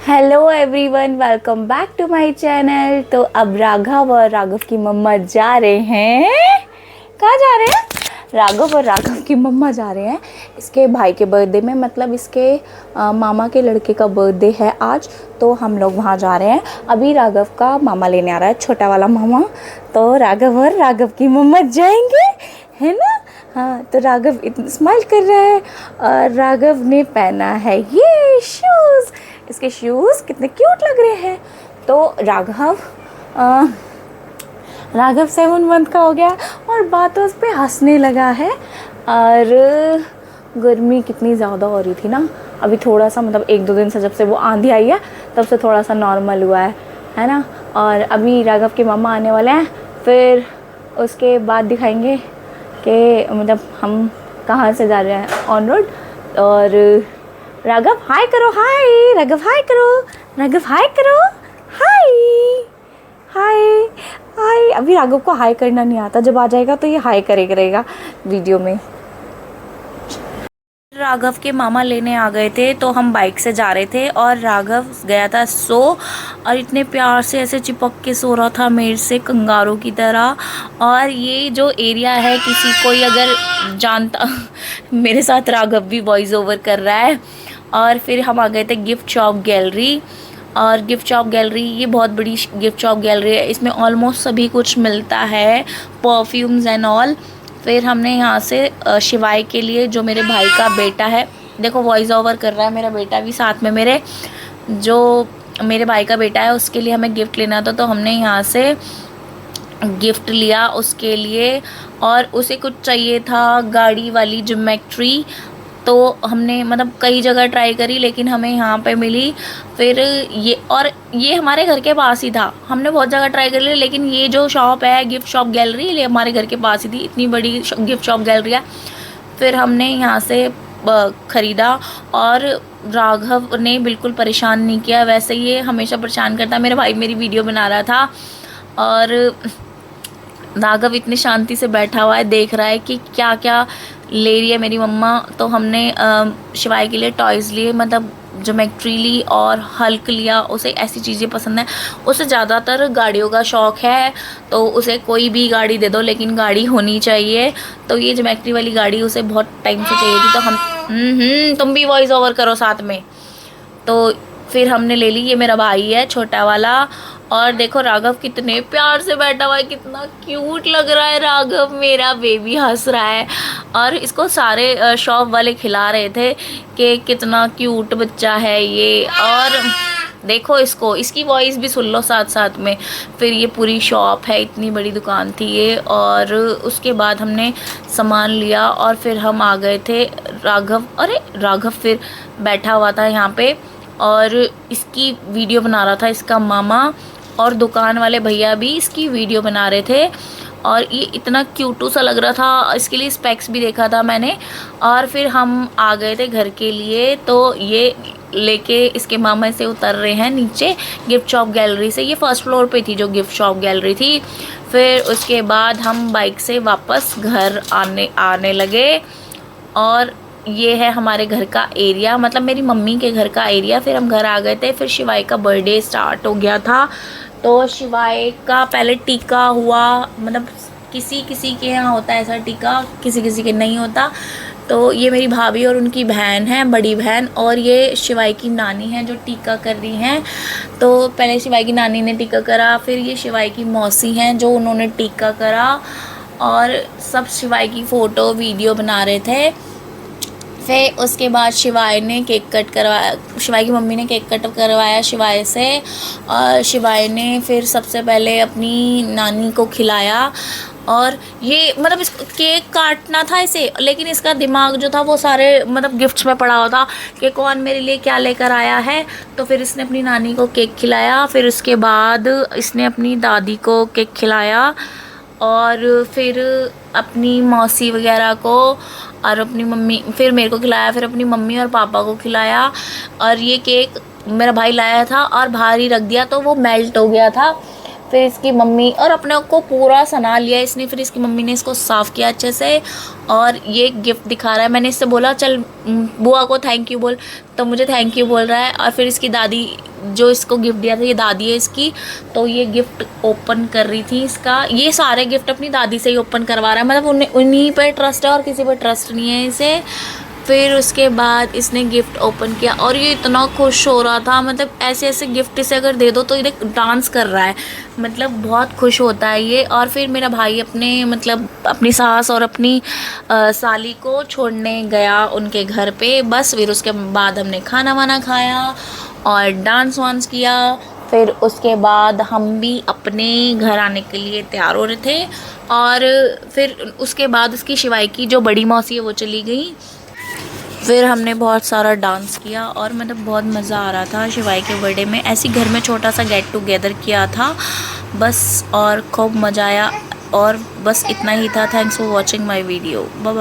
Hello everyone, welcome back to my channel. तो अब राघव और राघव की मम्मा जा रहे हैं। कहाँ जा रहे हैं? राघव और राघव की मम्मा जा रहे हैं इसके भाई के बर्थडे में, मतलब इसके मामा के लड़के का बर्थडे है आज। तो हम लोग वहाँ जा रहे हैं। अभी राघव का मामा लेने आ रहा है, छोटा वाला मामा। तो राघव और राघव की मम्मा जाएंगे, है ना। हाँ, तो राघव इतना स्माइल कर रहा है और राघव ने पहना है ये शूज़। इसके शूज़ कितने क्यूट लग रहे हैं। तो राघव 7 मंथ का हो गया और बातों पे हंसने लगा है। और गर्मी कितनी ज़्यादा हो रही थी ना, अभी थोड़ा सा मतलब 1-2 दिन से जब से वो आंधी आई है तब से थोड़ा सा नॉर्मल हुआ है ना। और अभी राघव के मामा आने वाले हैं, फिर उसके बाद दिखाएंगे कि मतलब हम कहाँ से जा रहे हैं ऑन रोड। और राघव हाय करो, हाय राघव, हाय करो राघव, हाय करो, हाय हाय हाय। अभी राघव को हाय करना नहीं आता, जब आ जाएगा तो ये हाय करेगा वीडियो में। राघव के मामा लेने आ गए थे तो हम बाइक से जा रहे थे और राघव गया था सो, और इतने प्यार से ऐसे चिपक के सो रहा था मेरे से, कंगारू की तरह। और ये जो एरिया है, किसी कोई अगर जानता मेरे साथ राघव भी वॉइस ओवर कर रहा है। और फिर हम आ गए थे गिफ्ट शॉप गैलरी। और गिफ्ट शॉप गैलरी ये बहुत बड़ी गिफ्ट शॉप गैलरी है, इसमें ऑलमोस्ट सभी कुछ मिलता है, परफ्यूम्स एंड ऑल। फिर हमने यहाँ से शिवाय के लिए, जो मेरे भाई का बेटा है, देखो वॉइस ओवर कर रहा है मेरा बेटा भी साथ में, मेरे जो मेरे भाई का बेटा है उसके लिए हमें गिफ्ट लेना था। तो हमने यहाँ से गिफ्ट लिया उसके लिए। और उसे कुछ चाहिए था गाड़ी वाली ज्योमेट्री, तो हमने मतलब कई जगह ट्राई करी लेकिन हमें यहाँ पे मिली। फिर ये हमारे घर के पास ही था, हमने बहुत जगह ट्राई कर ली लेकिन ये जो शॉप है गिफ्ट शॉप गैलरी, ये हमारे घर के पास ही थी, इतनी बड़ी गिफ्ट शॉप गैलरी है। फिर हमने यहाँ से ख़रीदा और राघव ने बिल्कुल परेशान नहीं किया, वैसे ये हमेशा परेशान करता। मेरा भाई मेरी वीडियो बना रहा था और राघव इतनी शांति से बैठा हुआ है, देख रहा है कि क्या क्या ले रही है मेरी मम्मा। तो हमने शिवाय के लिए टॉयज़ लिए, मतलब ज्योमेट्री ली और हल्क लिया। उसे ऐसी चीज़ें पसंद है, उसे ज़्यादातर गाड़ियों का शौक़ है, तो उसे कोई भी गाड़ी दे दो लेकिन गाड़ी होनी चाहिए। तो ये ज्योमेट्री वाली गाड़ी उसे बहुत टाइम से चाहिए थी। तो हम तुम भी वॉइस ओवर करो साथ में। तो फिर हमने ले ली, ये मेरा भाई है छोटा वाला। और देखो राघव कितने प्यार से बैठा हुआ है, कितना क्यूट लग रहा है राघव, मेरा बेबी हंस रहा है। और इसको सारे शॉप वाले खिला रहे थे कि कितना क्यूट बच्चा है ये। और देखो इसको, इसकी वॉइस भी सुन लो साथ साथ में। फिर ये पूरी शॉप है, इतनी बड़ी दुकान थी ये। और उसके बाद हमने सामान लिया और फिर हम आ गए थे राघव। अरे राघव फिर बैठा हुआ था यहाँ पे और इसकी वीडियो बना रहा था इसका मामा, और दुकान वाले भैया भी इसकी वीडियो बना रहे थे। और ये इतना क्यूटू सा लग रहा था, इसके लिए स्पेक्स भी देखा था मैंने। और फिर हम आ गए थे घर के लिए, तो ये लेके इसके मामा से उतर रहे हैं नीचे गिफ्ट शॉप गैलरी से। ये फर्स्ट फ्लोर पे थी जो गिफ्ट शॉप गैलरी थी। फिर उसके बाद हम बाइक से वापस घर आने लगे। और ये है हमारे घर का एरिया, मतलब मेरी मम्मी के घर का एरिया। फिर हम घर आ गए थे। फिर शिवाय का बर्थडे स्टार्ट हो गया था, तो शिवाय का पहले टीका हुआ, मतलब किसी किसी के यहाँ होता है ऐसा टीका, किसी किसी के नहीं होता। तो ये मेरी भाभी और उनकी बहन है, बड़ी बहन, और ये शिवाय की नानी है जो टीका कर रही हैं। तो पहले शिवाय की नानी ने टीका करा, फिर ये शिवाय की मौसी हैं जो उन्होंने टीका करा। और सब शिवाय की फ़ोटो वीडियो बना रहे थे। फिर उसके बाद शिवाय ने केक कट करवाया, शिवाय की मम्मी ने केक कट करवाया शिवाय से। और शिवाय ने फिर सबसे पहले अपनी नानी को खिलाया। और ये मतलब इस केक काटना था इसे, लेकिन इसका दिमाग जो था वो सारे मतलब गिफ्ट्स में पड़ा हुआ था कि कौन मेरे लिए क्या लेकर आया है। तो फिर इसने अपनी नानी को केक खिलाया, फिर उसके बाद इसने अपनी दादी को केक खिलाया, और फिर अपनी मौसी वगैरह को, और अपनी मम्मी, फिर मेरे को खिलाया, फिर अपनी मम्मी और पापा को खिलाया। और ये केक मेरा भाई लाया था और बाहर ही रख दिया तो वो मेल्ट हो गया था। फिर इसकी मम्मी, और अपने को पूरा सना लिया इसने, फिर इसकी मम्मी ने इसको साफ़ किया अच्छे से। और ये गिफ्ट दिखा रहा है, मैंने इससे बोला चल बुआ को थैंक यू बोल, तो मुझे थैंक यू बोल रहा है। और फिर इसकी दादी जो इसको गिफ्ट दिया था, ये दादी है इसकी, तो ये गिफ्ट ओपन कर रही थी इसका। ये सारे गिफ्ट अपनी दादी से ही ओपन करवा रहा है, मतलब उन्हीं पे ट्रस्ट है और किसी पे ट्रस्ट नहीं है इसे। फिर उसके बाद इसने गिफ्ट ओपन किया और ये इतना खुश हो रहा था, मतलब ऐसे ऐसे गिफ्ट इसे अगर दे दो तो ये डांस कर रहा है, मतलब बहुत खुश होता है ये। और फिर मेरा भाई अपने मतलब अपनी सास और अपनी साली को छोड़ने गया उनके घर पे। बस फिर उसके बाद हमने खाना वाना खाया और डांस वांस किया। फिर उसके बाद हम भी अपने घर आने के लिए तैयार हो रहे थे। और फिर उसके बाद उसकी शिवाई की जो बड़ी मौसी है वो चली गई। फिर हमने बहुत सारा डांस किया और मतलब बहुत मज़ा आ रहा था शिवाई के बर्थडे में। ऐसे घर में छोटा सा गेट टुगेदर किया था बस, और खूब मज़ा आया। और बस इतना ही था। Thanks for watching my video. Bye bye.